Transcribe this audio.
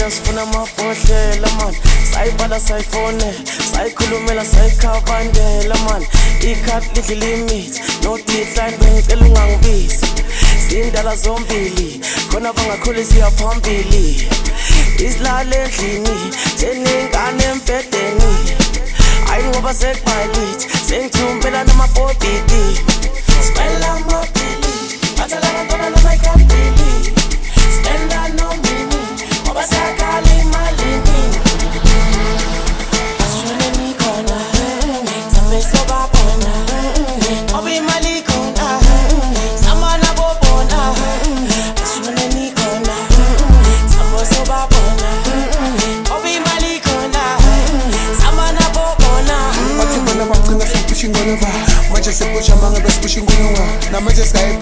Sayibhadela sifuna amabhodlela man, sayibhala sayifone, sayikhulumela sayikhavandela man. Ikhadi lidla limit, no decline bengicela ungangibizi. Sindala zombili, khona bangakhulisa iyaphambili. Isilale endlini, seningane empedeni. Ayi ngoba sekubhalithi, sengithumbela namabhobhidi. Sibela amabhili, bathala abantwana noma ikhambili. Spenda no mini, ngoba sakhala imalini. Asishone nikhona, sambe sobabona. Ngoba imali ikhona, samana bobona. Asishone nikhona, sambe sobabona. Ngoba imali ikhona, samana bobona. Bathi bona bagcina sepushing all over. Manje sepushing manje sepushing all over. Na manje sky